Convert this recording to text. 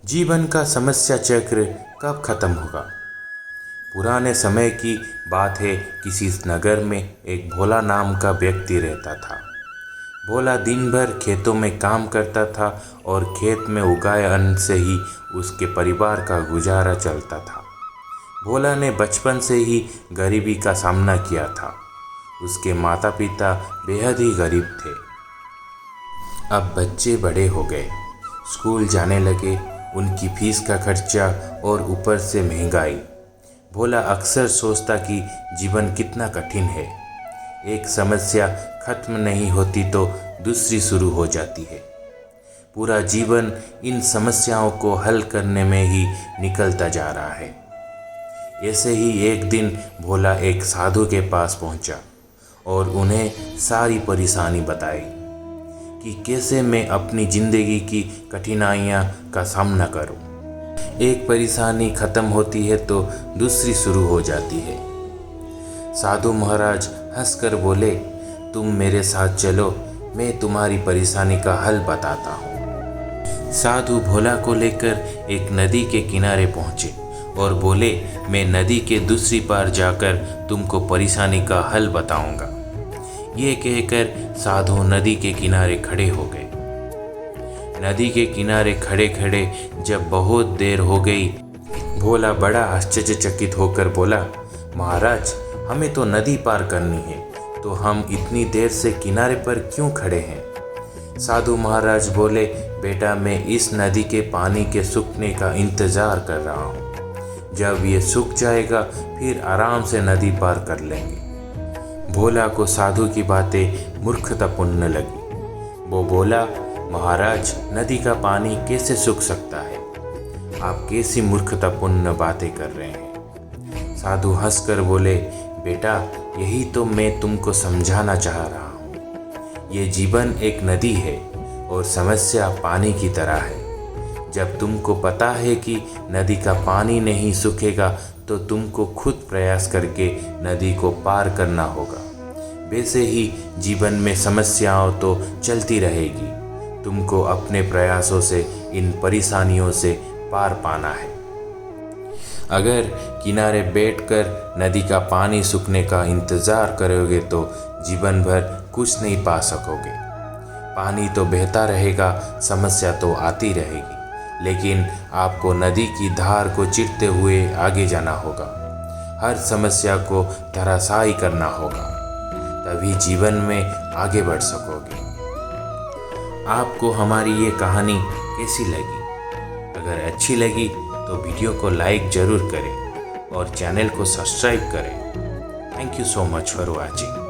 जीवन का समस्या चक्र कब खत्म होगा। पुराने समय की बात है। किसी नगर में एक भोला नाम का व्यक्ति रहता था। भोला दिन भर खेतों में काम करता था और खेत में उगाए अन्न से ही उसके परिवार का गुजारा चलता था। भोला ने बचपन से ही गरीबी का सामना किया था। उसके माता पिता बेहद ही गरीब थे। अब बच्चे बड़े हो गए, स्कूल जाने लगे, उनकी फीस का खर्चा और ऊपर से महंगाई। भोला अक्सर सोचता कि जीवन कितना कठिन है। एक समस्या खत्म नहीं होती तो दूसरी शुरू हो जाती है। पूरा जीवन इन समस्याओं को हल करने में ही निकलता जा रहा है। ऐसे ही एक दिन भोला एक साधु के पास पहुंचा और उन्हें सारी परेशानी बताई कि कैसे मैं अपनी ज़िंदगी की कठिनाइयाँ का सामना करूं। एक परेशानी ख़त्म होती है तो दूसरी शुरू हो जाती है। साधु महाराज हंसकर बोले, तुम मेरे साथ चलो, मैं तुम्हारी परेशानी का हल बताता हूँ। साधु भोला को लेकर एक नदी के किनारे पहुँचे और बोले, मैं नदी के दूसरी पार जाकर तुमको परेशानी का हल बताऊँगा। ये कहकर साधु नदी के किनारे खड़े हो गए। नदी के किनारे खड़े खड़े जब बहुत देर हो गई, भोला बड़ा आश्चर्यचकित होकर बोला, महाराज, हमें तो नदी पार करनी है, तो हम इतनी देर से किनारे पर क्यों खड़े हैं। साधु महाराज बोले, बेटा, मैं इस नदी के पानी के सूखने का इंतज़ार कर रहा हूँ। जब ये सूख जाएगा फिर आराम से नदी पार कर लेंगे। भोला को साधु की बातें मूर्खतापूर्ण लगी। वो बोला, महाराज, नदी का पानी कैसे सूख सकता है? आप कैसी मूर्खतापूर्ण बातें कर रहे हैं। साधु हंसकर बोले, बेटा, यही तो मैं तुमको समझाना चाह रहा हूँ। ये जीवन एक नदी है और समस्या पानी की तरह है। जब तुमको पता है कि नदी का पानी नहीं सूखेगा तो तुमको खुद प्रयास करके नदी को पार करना होगा। वैसे ही जीवन में समस्याओं तो चलती रहेगी। तुमको अपने प्रयासों से इन परेशानियों से पार पाना है। अगर किनारे बैठकर नदी का पानी सूखने का इंतज़ार करोगे तो जीवन भर कुछ नहीं पा सकोगे। पानी तो बहता रहेगा, समस्या तो आती रहेगी, लेकिन आपको नदी की धार को चीरते हुए आगे जाना होगा। हर समस्या को धराशायी करना होगा, तभी जीवन में आगे बढ़ सकोगे। आपको हमारी ये कहानी कैसी लगी? अगर अच्छी लगी तो वीडियो को लाइक ज़रूर करें और चैनल को सब्सक्राइब करें। Thank you so much for watching.